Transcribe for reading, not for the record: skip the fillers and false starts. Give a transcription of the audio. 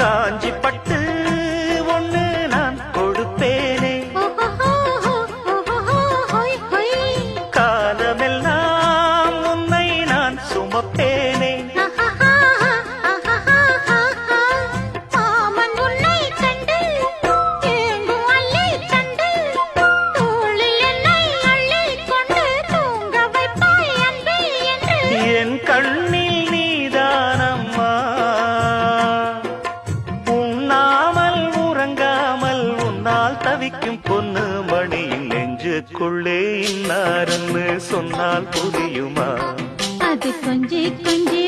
காஞ்சி பட்டு ஒண்ணு நான் கொடுப்பேனே, காலமெல்லாம் உன்னை நான் சுமப்பேனே. என் கண்ணில் நீதானம்மா, உண்ணாமல் உறங்காமல் உன்னால் தவிக்கும் பொண்ணு மணியின் நெஞ்சுக்குள்ளே இன்னாருன்னு சொன்னால் புரியுமா? அது கொஞ்சி கொஞ்சி